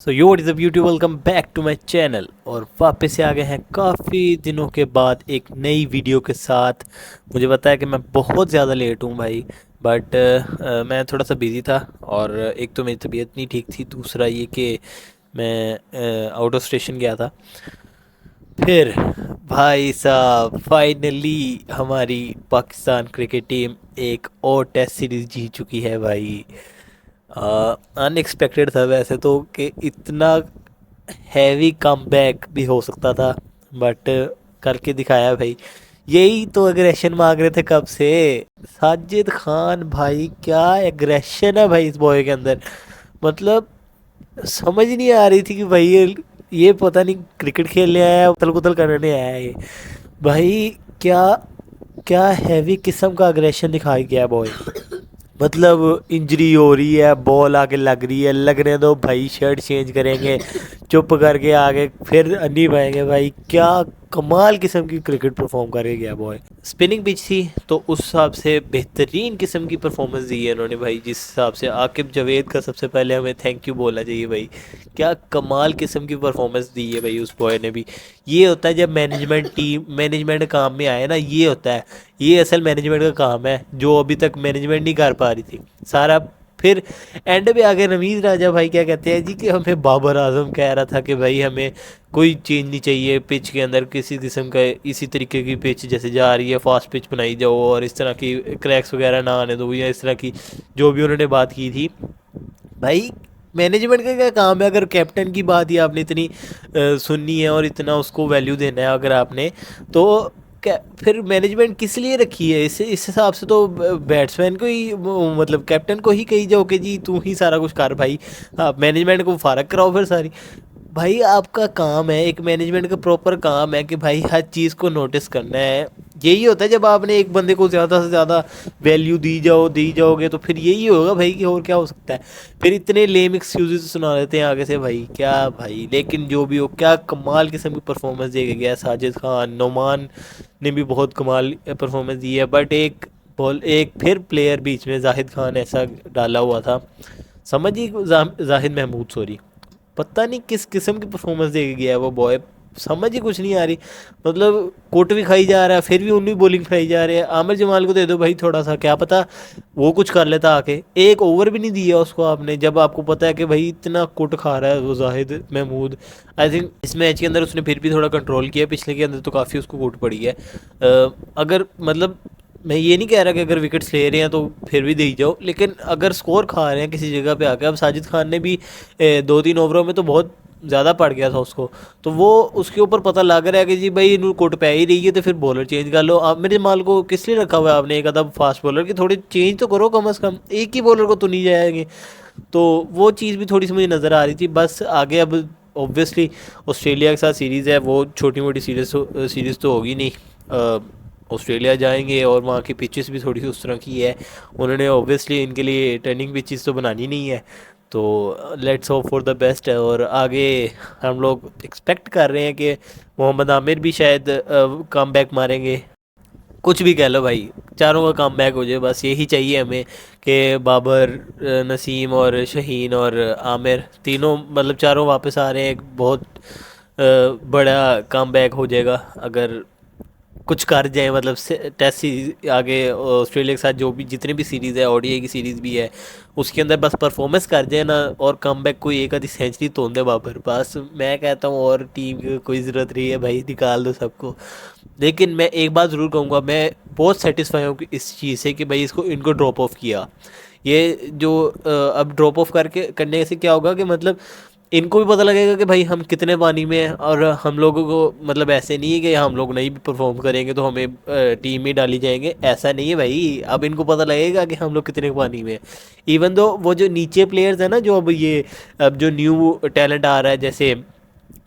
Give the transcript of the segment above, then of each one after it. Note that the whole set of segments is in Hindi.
So yo what is up YouTube, welcome back to my channel. और वापस से आ गए हैं काफ़ी दिनों के बाद एक नई वीडियो के साथ। मुझे पता है कि मैं बहुत ज़्यादा लेट हूँ भाई, बट मैं थोड़ा सा बिज़ी था। और एक तो मेरी तबीयत नहीं ठीक थी, दूसरा ये कि मैं आउट ऑफ स्टेशन गया था। फिर भाई साहब फाइनली हमारी पाकिस्तान क्रिकेट टीम एक और टेस्ट सीरीज़ जीत चुकी है भाई। अनएक्सपेक्टेड था वैसे तो कि इतना हैवी कमबैक भी हो सकता था, बट करके दिखाया भाई। यही तो एग्रेशन मांग रहे थे कब से। साजिद खान भाई, क्या एग्रेशन है भाई इस बॉय के अंदर। मतलब समझ नहीं आ रही थी कि भाई ये पता नहीं क्रिकेट खेलने आया है उथल पुथल करने आया है ये भाई। क्या क्या हैवी किस्म का अग्रेशन दिखाई गया बॉय। मतलब इंजरी हो रही है, बॉल आगे लग रही है, लगने दो भाई, शर्ट चेंज करेंगे, चुप करके आगे फिर नहीं पाएंगे भाई। क्या कमाल किस्म की क्रिकेट परफॉर्म करके गया बॉय। स्पिनिंग पिच थी तो उस हिसाब से बेहतरीन किस्म की परफॉर्मेंस दी है इन्होंने भाई। जिस हिसाब से आकिब जावेद का सबसे पहले हमें थैंक यू बोलना चाहिए भाई। क्या कमाल किस्म की परफॉर्मेंस दी है भाई उस बॉय ने भी। ये होता है जब मैनेजमेंट काम में आए ना, ये होता है। ये असल मैनेजमेंट का काम है जो अभी तक मैनेजमेंट नहीं कर पा रही थी सारा। फिर एंड पे आगे रमीज़ राजा भाई क्या कहते हैं जी कि हमें बाबर आजम कह रहा था कि भाई हमें कोई चेंज नहीं चाहिए पिच के अंदर किसी किस्म का। इसी तरीके की पिच जैसे जा रही है फास्ट पिच बनाई जाओ और इस तरह की क्रैक्स वगैरह ना आने दो, या इस तरह की जो भी उन्होंने बात की थी भाई। मैनेजमेंट का क्या काम है? अगर कैप्टन की बात ही आपने इतनी सुननी है और इतना उसको वैल्यू देना है अगर आपने, तो क्या फिर मैनेजमेंट किस लिए रखी है? इस हिसाब से तो बैट्समैन को ही मतलब कैप्टन को ही कही जाओ कि जी तू ही सारा कुछ कर भाई। आप मैनेजमेंट को फारग कराओ फिर सारी। भाई आपका काम है, एक मैनेजमेंट का प्रॉपर काम है कि भाई हर चीज़ को नोटिस करना है। यही होता है जब आपने एक बंदे को ज़्यादा से ज़्यादा वैल्यू दी जाओगे तो फिर यही होगा भाई कि और क्या हो सकता है। फिर इतने लेम एक्सक्यूजेस सुना देते हैं आगे से भाई, क्या भाई। लेकिन जो भी हो, क्या कमाल किस्म की परफॉर्मेंस दे के गया साजिद खान। नोमान ने भी बहुत कमाल परफॉर्मेंस दी है, बट एक बॉल एक फिर प्लेयर बीच में जाहिद खान ऐसा डाला हुआ था, समझिए जाहिद महमूद, सॉरी। पता नहीं किस किस्म की परफॉर्मेंस दे के गया है वो बॉय, समझ ही कुछ नहीं आ रही। मतलब कोट भी खाई जा रहा है फिर भी उन्हीं बॉलिंग खाई जा रही है। आमिर जमाल को दे दो भाई थोड़ा सा, क्या पता वो कुछ कर लेता आके। एक ओवर भी नहीं दिया उसको आपने, जब आपको पता है कि भाई इतना कुट खा रहा है वो जाहिद महमूद। आई थिंक इस मैच के अंदर उसने फिर भी थोड़ा कंट्रोल किया, पिछले के अंदर तो काफ़ी उसको कुट पड़ी है। अगर मतलब मैं ये नहीं कह रहा कि अगर विकेट्स ले रहे हैं तो फिर भी दे ही जाओ, लेकिन अगर स्कोर खा रहे हैं किसी जगह पे आके। अब साजिद खान ने भी 2-3 ओवरों में तो बहुत ज़्यादा पड़ गया था उसको, तो वो उसके ऊपर पता लग रहा है कि जी भाई इन्होंने कोट पे ही रही है तो फिर बॉलर चेंज कर लो। आप मेरे माल को किस लिए रखा हुआ है आपने एक आधा फास्ट बॉलर की? थोड़ी चेंज तो करो कम अज़ कम, एक ही बॉलर को तो नहीं जाएंगे। तो वो चीज़ भी थोड़ी सी मुझे नज़र आ रही थी। बस आगे अब ऑब्वियसली ऑस्ट्रेलिया के साथ सीरीज़ है, वो छोटी मोटी सीरीज़ तो होगी नहीं। ऑस्ट्रेलिया जाएंगे और वहाँ की पिचेस भी थोड़ी सी उस तरह की है। उन्होंने ऑब्वियसली इनके लिए टर्निंग पिचेस तो बनानी नहीं है। तो let's hope for the best है। और आगे हम लोग एक्सपेक्ट कर रहे हैं कि मोहम्मद आमिर भी शायद कम बैक मारेंगे। कुछ भी कह लो भाई, चारों का कम बैक हो जाए, बस यही चाहिए हमें कि बाबर, नसीम और शहीन और आमिर तीनों मतलब चारों वापस आ रहे हैं। एक बहुत बड़ा कम बैक हो जाएगा अगर कुछ कर जाए। मतलब टेस्ट सीरीज आगे ऑस्ट्रेलिया के साथ जो भी जितनी भी सीरीज़ है, ओडीआई की सीरीज़ भी है, उसके अंदर बस परफॉर्मेंस कर जाए ना और कम बैक कोई एक आधी सेंचुरी तोड़ दे बाबर, बस मैं कहता हूँ और टीम की कोई ज़रूरत नहीं है भाई, निकाल दो सबको। लेकिन मैं एक बात ज़रूर कहूँगा, मैं बहुत सेटिस्फाई हूँ कि इस चीज़ से कि भाई इसको इनको ड्रॉप ऑफ किया। ये जो अब ड्रॉप ऑफ करके करने से क्या होगा कि मतलब इनको भी पता लगेगा कि भाई हम कितने पानी में हैं। और हम लोगों को मतलब ऐसे नहीं है कि हम लोग नहीं भी परफॉर्म करेंगे तो हमें टीम में डाली जाएंगे, ऐसा नहीं है भाई। अब इनको पता लगेगा कि हम लोग कितने पानी में हैं। इवन दो वो जो नीचे प्लेयर्स हैं ना, जो अब जो न्यू टैलेंट आ रहा है, जैसे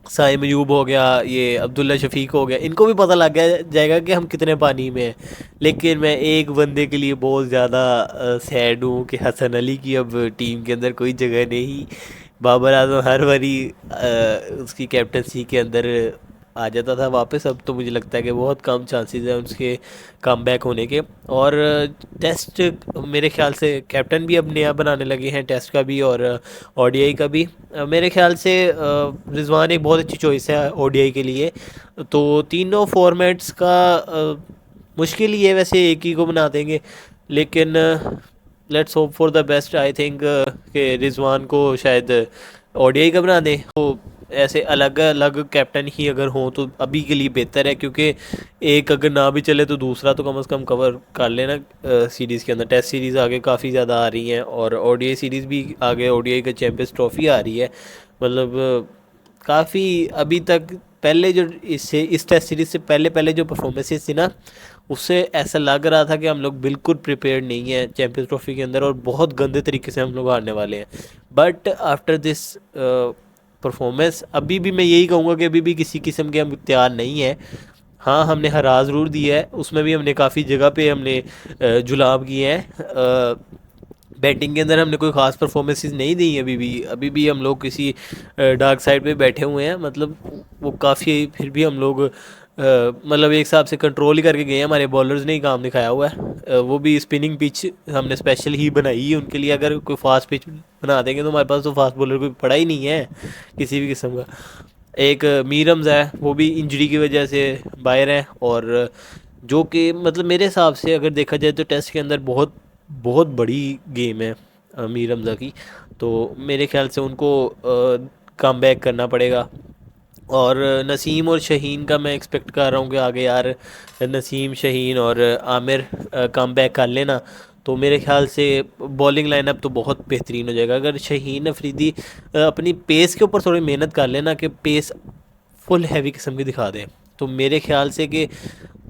साइम अयूब हो गया, ये अब्दुल्ला शफीक हो गया, इनको भी पता लग गया जाएगा कि हम कितने पानी में हैं। लेकिन मैं एक बंदे के लिए बहुत ज़्यादा सैड हूँ कि हसन अली की अब टीम के अंदर कोई जगह नहीं। बाबर आजम हर बारी उसकी कैप्टनसी के अंदर आ जाता था वापस। अब तो मुझे लगता है कि बहुत कम चांसेस हैं उसके कम बैक होने के। और टेस्ट मेरे ख्याल से कैप्टन भी अब नया बनाने लगे हैं, टेस्ट का भी और ओडीआई का भी। मेरे ख्याल से रिजवान एक बहुत अच्छी चॉइस है ओडीआई के लिए। तो तीनों फॉर्मेट्स का मुश्किल ही है, वैसे एक ही को बना देंगे, लेकिन let's hope for the best. I think कि रिजवान को शायद ओडीआई का बना दें। तो ऐसे अलग अलग कैप्टन ही अगर हों तो अभी के लिए बेहतर है, क्योंकि एक अगर ना भी चले तो दूसरा तो कम से कम कवर कर लेना सीरीज़ के अंदर। टेस्ट सीरीज़ आगे काफ़ी ज़्यादा आ रही हैं और ओडीआई सीरीज़ भी आगे, ओडीआई का चैंपियंस ट्रॉफी आ रही है। मतलब काफ़ी अभी तक पहले जो इससे इस टेस्ट सीरीज से पहले पहले जो परफॉर्मेंसेस थी ना, उससे ऐसा लग रहा था कि हम लोग बिल्कुल प्रिपेयर्ड नहीं है चैंपियंस ट्रॉफी के अंदर और बहुत गंदे तरीके से हम लोग हारने वाले हैं। बट आफ्टर दिस परफॉर्मेंस अभी भी मैं यही कहूँगा कि अभी भी किसी किस्म के हम तैयार नहीं है। हाँ, हमने हरा ज़रूर दिया है, उसमें भी हमने काफ़ी जगह पे हमने जुलाब किए हैं। बैटिंग के अंदर हमने कोई ख़ास परफॉर्मेंसेस नहीं दी अभी भी हम लोग किसी डार्क साइड पे बैठे हुए हैं। मतलब वो काफ़ी फिर भी हम लोग मतलब एक हिसाब से कंट्रोल ही करके गए हैं। हमारे बॉलर्स ने ही काम दिखाया हुआ है। वो भी स्पिनिंग पिच हमने स्पेशल ही बनाई है उनके लिए। अगर कोई फास्ट पिच बना देंगे तो हमारे पास तो फास्ट बॉलर कोई पड़ा ही नहीं है किसी भी किस्म का। एक मीरम्स है, वो भी इंजरी की वजह से बाहर है। और जो कि मतलब मेरे हिसाब से अगर देखा जाए तो टेस्ट के अंदर बहुत बहुत बड़ी गेम है मीर हमज़ा की। तो मेरे ख्याल से उनको कम बैक करना पड़ेगा। और नसीम और शहीन का मैं एक्सपेक्ट कर रहा हूँ कि आगे यार नसीम, शहीन और आमिर कम बैक कर लेना तो मेरे ख्याल से बॉलिंग लाइनअप तो बहुत बेहतरीन हो जाएगा। अगर शहीन अफरीदी अपनी पेस के ऊपर थोड़ी मेहनत कर लेना कि पेस फुल हैवी किस्म की दिखा दें, तो मेरे ख्याल से कि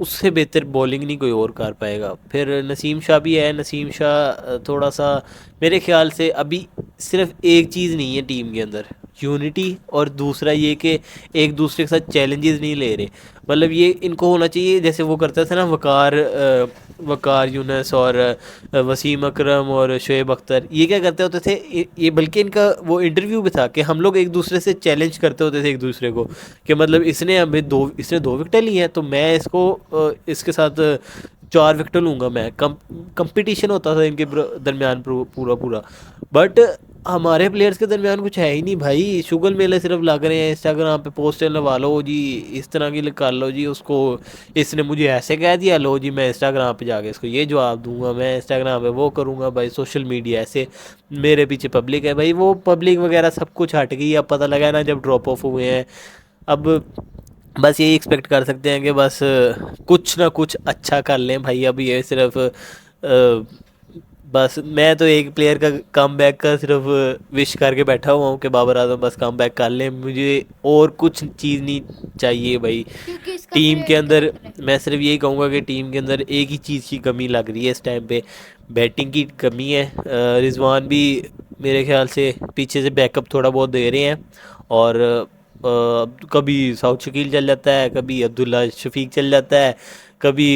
उससे बेहतर बॉलिंग नहीं कोई और कर पाएगा। फिर नसीम शाह भी है, नसीम शाह थोड़ा सा मेरे ख्याल से अभी सिर्फ एक चीज़ नहीं है टीम के अंदर, यूनिटी, और दूसरा ये कि एक दूसरे के साथ चैलेंजेस नहीं ले रहे। मतलब ये इनको होना चाहिए जैसे वो करता था ना वकार यूनस और वसीम अकरम और शोएब अख्तर, ये क्या करते होते थे, ये बल्कि इनका वो इंटरव्यू भी था कि हम लोग एक दूसरे से चैलेंज करते होते थे एक दूसरे को कि मतलब इसने दो विकेटें ली हैं तो मैं इसको इसके साथ 4 विकेट लूँगा। मैं कंपटीशन होता था इनके दरमियान पूरा पूरा। बट हमारे प्लेयर्स के दरमियान कुछ है ही नहीं भाई। शुगल मेले सिर्फ लग रहे हैं, इंस्टाग्राम पे पोस्टर लगा लो जी, इस तरह की कर लो जी, उसको इसने मुझे ऐसे कह दिया, लो जी मैं इंस्टाग्राम पे जाके इसको ये जवाब दूंगा, मैं इंस्टाग्राम पे वो करूँगा। भाई सोशल मीडिया ऐसे, मेरे पीछे पब्लिक है भाई, वो पब्लिक वगैरह सब कुछ हट गई। अब पता लगा ना जब ड्रॉप ऑफ हुए हैं। अब बस यही एक्सपेक्ट कर सकते हैं कि बस कुछ ना कुछ अच्छा कर लें भाई। अब ये सिर्फ बस मैं तो एक प्लेयर का कम बैक का सिर्फ विश करके बैठा हुआ हूँ कि बाबर आजम बस कम बैक कर लें, मुझे और कुछ चीज़ नहीं चाहिए भाई। क्योंकि इसका टीम के श्रेय इसको अंदर जाता है। मैं सिर्फ यही कहूँगा कि टीम के अंदर एक ही चीज़ की कमी लग रही है इस टाइम पे, बैटिंग की कमी है। रिजवान भी मेरे ख्याल से पीछे से बैकअप थोड़ा बहुत दे रहे हैं। और कभी साउथ शकील चल जाता है, कभी अब्दुल्ला शफीक चल जाता है, कभी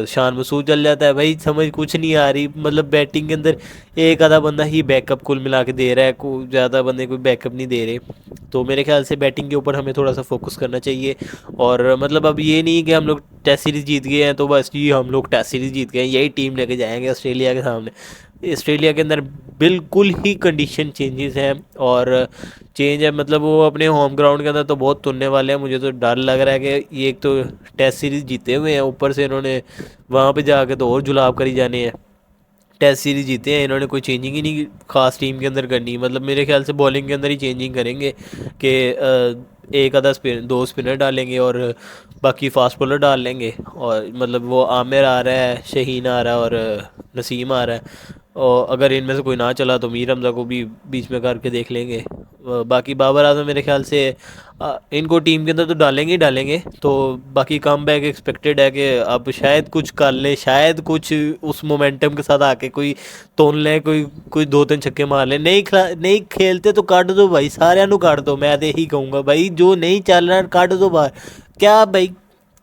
शान मसूद चल जाता है। भाई समझ कुछ नहीं आ रही। मतलब बैटिंग के अंदर एक आधा बंदा ही बैकअप कुल मिला के दे रहा है, कोई ज़्यादा बंदे कोई बैकअप नहीं दे रहे। तो मेरे ख्याल से बैटिंग के ऊपर हमें थोड़ा सा फोकस करना चाहिए। और मतलब अब ये नहीं कि हम लोग टेस्ट सीरीज़ जीत गए हैं तो बस ये हम लोग टेस्ट सीरीज़ जीत गए हैं यही टीम लेके जाएंगे ऑस्ट्रेलिया के सामने। ऑस्ट्रेलिया के अंदर बिल्कुल ही कंडीशन चेंजेस हैं और चेंज है। मतलब वो अपने होम ग्राउंड के अंदर तो बहुत तुलने वाले हैं। मुझे तो डर लग रहा है कि ये एक तो टेस्ट सीरीज़ जीते हुए हैं, ऊपर से इन्होंने वहाँ पे जाके तो और जुलाब करी जाने हैं। टेस्ट सीरीज जीते हैं इन्होंने, कोई चेंजिंग ही नहीं खास टीम के अंदर करनी। मतलब मेरे ख्याल से बॉलिंग के अंदर ही चेंजिंग करेंगे कि एक आधा दो स्पिनर डालेंगे और बाकी फास्ट बॉलर डाल लेंगे। और मतलब वो आमिर आ रहा है, शहीन आ रहा है और नसीम आ रहा है। और अगर इनमें से कोई ना चला तो मीर हमज़ा को भी बीच में करके देख लेंगे। बाकी बाबर आजम मेरे ख्याल से इनको टीम के अंदर तो डालेंगे ही डालेंगे। तो बाकी कम बैक एक्सपेक्टेड है कि अब शायद कुछ कर ले, शायद कुछ उस मोमेंटम के साथ आके कोई तोड़ लें, कोई कोई 2-3 छक्के मार लें। नहीं खेलते तो काट दो भाई, साਰਿਆਂ ਨੂੰ काट दो। मैं तो यही कहूँगा भाई, जो नहीं चल रहा काट दो बाहर। क्या भाई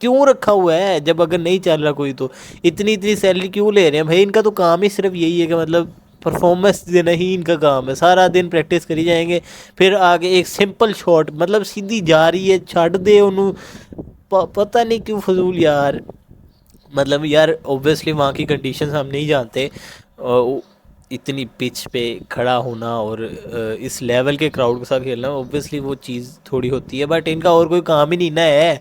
क्यों रखा हुआ है जब अगर नहीं चल रहा कोई तो इतनी इतनी सैलरी क्यों ले रहे हैं भाई। इनका तो काम ही सिर्फ यही है कि मतलब परफॉर्मेंस देना ही इनका काम है, सारा दिन प्रैक्टिस करी जाएंगे, फिर आगे एक सिंपल शॉट मतलब सीधी जा रही है छड़ दे उन्होंने, पता नहीं क्यों फजूल यार। मतलब यार ऑब्वियसली वहाँ की कंडीशंस हम नहीं जानते, इतनी पिच पे खड़ा होना और इस लेवल के क्राउड के साथ खेलना ऑब्वियसली वो चीज़ थोड़ी होती है, बट इनका और कोई काम ही नहीं ना है।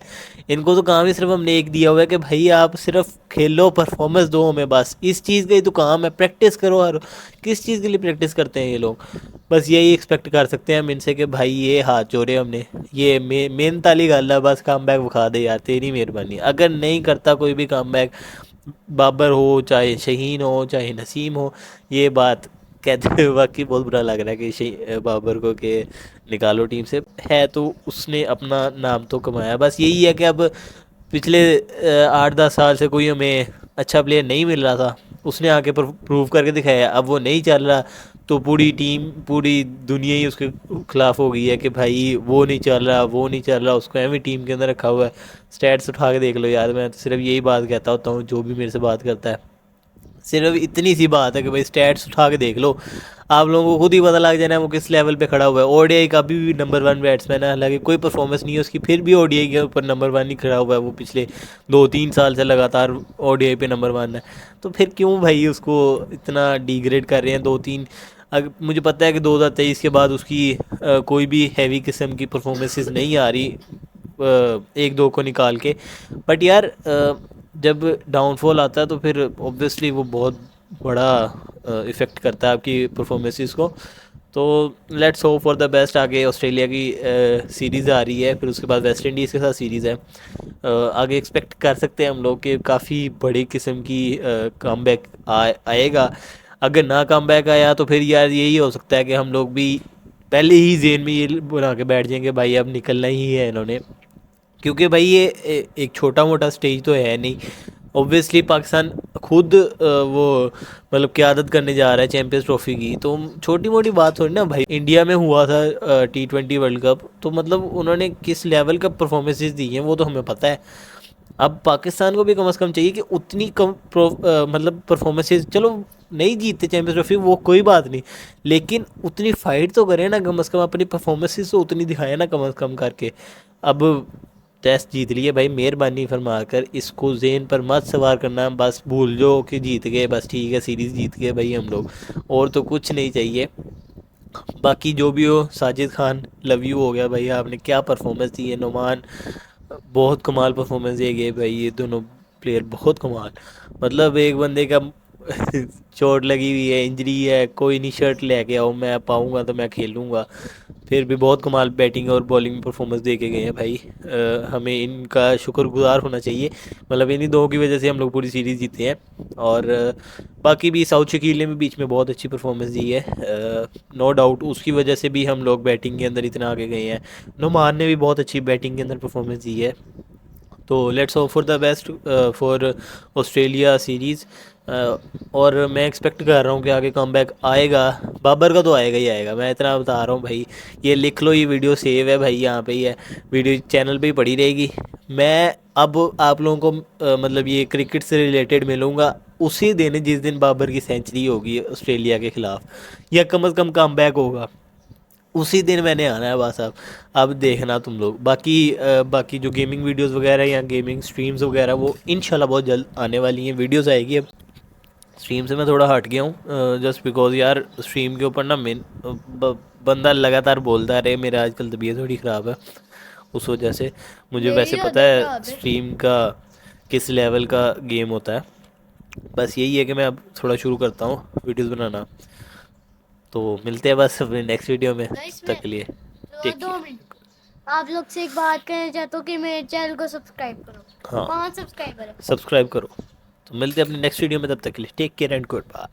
इनको तो काम ही सिर्फ हमने एक दिया हुआ है कि भाई आप सिर्फ खेलो, परफॉर्मेंस दो हमें, बस इस चीज़ का ही तो काम है, प्रैक्टिस करो। हर किस चीज़ के लिए प्रैक्टिस करते हैं ये लोग? बस यही एक्सपेक्ट कर सकते हैं हम इनसे कि भाई ये हाथ जोड़े हमने, ये मेहनत वाली गल है, बस कम बैक विखा दे यार, तेरी मेहरबानी। अगर नहीं करता कोई भी कम बैक, बाबर हो चाहे शहीन हो चाहे नसीम हो, ये बात कहते हुए वाकई बहुत बुरा लग रहा है कि बाबर को कि निकालो टीम से, है तो उसने अपना नाम तो कमाया। बस यही है कि अब पिछले 8-10 साल से कोई हमें अच्छा प्लेयर नहीं मिल रहा था, उसने आके प्रूव करके दिखाया, अब वो नहीं चल रहा तो पूरी टीम पूरी दुनिया ही उसके खिलाफ हो गई है कि भाई वो नहीं चल रहा, वो नहीं चल रहा, उसको एवं टीम के अंदर रखा हुआ है। स्टैट्स उठा के देख लो यार, मैं तो सिर्फ यही बात कहता होता हूँ जो भी मेरे से बात करता है, सिर्फ इतनी सी बात है कि भाई स्टैट्स उठा के देख लो, आप लोगों को खुद ही पता लग जाना है वो किस लेवल पे खड़ा हुआ है। ओडीआई का भी नंबर 1 बैट्समैन है, हालांकि कोई परफॉर्मेंस नहीं है उसकी, फिर भी ओडीआई के ऊपर नंबर 1 ही खड़ा हुआ है, वो पिछले 2-3 साल से लगातार ओडीआई पे नंबर 1 है। तो फिर क्यों भाई उसको इतना डिग्रेड कर रहे हैं? 2-3 अगर मुझे पता है कि 2023 के बाद उसकी कोई भी हैवी किस्म की परफॉर्मेंसेस नहीं आ रही, एक दो को निकाल के, बट यार जब डाउनफॉल आता है तो फिर ऑब्वियसली वो बहुत बड़ा इफ़ेक्ट करता है आपकी परफॉर्मेंसेस को। तो let's hope for the best. आगे ऑस्ट्रेलिया की सीरीज़ आ रही है, फिर उसके बाद वेस्ट इंडीज़ के साथ सीरीज़ है, आगे एक्सपेक्ट कर सकते हैं हम लोग कि काफ़ी बड़ी किस्म की कमबैक आएगा। अगर ना कमबैक आया तो फिर यार यही हो सकता है कि हम लोग भी पहले ही जेन में ये बना के बैठ जाएंगे भाई अब निकलना ही है इन्होंने, क्योंकि भाई ये एक छोटा मोटा स्टेज तो है नहीं। ऑब्वियसली पाकिस्तान खुद वो मतलब क़यादत करने जा रहा है चैंपियंस ट्रॉफी की, तो छोटी मोटी बात थोड़ी ना भाई। इंडिया में हुआ था T20 वर्ल्ड कप, तो मतलब उन्होंने किस लेवल का परफॉर्मेंसेस दी हैं वो तो हमें पता है। अब पाकिस्तान को भी कम से कम चाहिए कि उतनी मतलब परफॉर्मेंसेस, चलो नहीं जीतते चैंपियंस ट्रॉफी वो कोई बात नहीं, लेकिन उतनी फाइट तो करें ना कम से कम, अपनी परफॉर्मेंसेस तो उतनी दिखाएं ना कम से कम करके। अब टेस्ट जीत लिए भाई, मेहरबानी फरमा कर इसको जेन पर मत सवार करना, बस भूल जाओ कि जीत गए, बस ठीक है सीरीज़ जीत गए भाई हम लोग, और तो कुछ नहीं चाहिए। बाकी जो भी हो, साजिद खान लव यू हो गया भाई, आपने क्या परफॉर्मेंस दी है। नुमान बहुत कमाल परफॉर्मेंस दे गए भाई, ये दोनों प्लेयर बहुत कमाल। मतलब एक बंदे का चोट लगी हुई है, इंजरी है, कोई नहीं शर्ट लेके आओ मैं पाऊँगा तो मैं खेलूँगा, फिर भी बहुत कमाल बैटिंग और बॉलिंग परफॉर्मेंस दे के गए हैं भाई। हमें इनका शुक्रगुजार होना चाहिए, मतलब इन्हीं दो की वजह से हम लोग पूरी सीरीज़ जीते हैं। और बाकी भी साउथ शकील ने भी बीच में बहुत अच्छी परफॉर्मेंस दी है, नो डाउट उसकी वजह से भी हम लोग बैटिंग के अंदर इतना आगे गए हैं। नुमान ने भी बहुत अच्छी बैटिंग के अंदर परफॉर्मेंस दी है। तो let's hope for the best for Australia series. और मैं एक्सपेक्ट कर रहा हूँ कि आगे कमबैक आएगा, बाबर का तो आएगा ही आएगा, मैं इतना बता रहा हूँ भाई। ये लिख लो, ये वीडियो सेव है भाई, यहाँ पे ही है, वीडियो चैनल पे ही पड़ी रहेगी। मैं अब आप लोगों को मतलब ये क्रिकेट से रिलेटेड मिलूँगा उसी दिन जिस दिन बाबर की सेंचुरी होगी ऑस्ट्रेलिया के ख़िलाफ़, या कम से कम कमबैक होगा, उसी दिन मैंने आना है बस। अब देखना तुम लोग। बाकी जो गेमिंग वीडियोस वगैरह या गेमिंग स्ट्रीम्स वगैरह वो इंशाल्लाह बहुत जल्द आने वाली हैं, वीडियोस आएगी। अब स्ट्रीम से मैं थोड़ा हट गया हूँ जस्ट बिकॉज यार स्ट्रीम के ऊपर ना बंदा लगातार बोलता रहे, मेरा आजकल तबीयत थोड़ी ख़राब है, उस वजह से। मुझे वैसे पता है स्ट्रीम का किस लेवल का गेम होता है, बस यही है कि मैं अब थोड़ा शुरू करता हूँ वीडियोस बनाना। तो मिलते हैं बस अपने नेक्स्ट वीडियो में, तब तक के लिए टेक केयर। आप लोग से एक बात कहना चाहता हूँ कि मेरे चैनल को सब्सक्राइब करो। हाँ 5 सब्सक्राइबर है। सब्सक्राइब करो। तो मिलते हैं अपने नेक्स्ट वीडियो में, तब तक के लिए take care and good bye.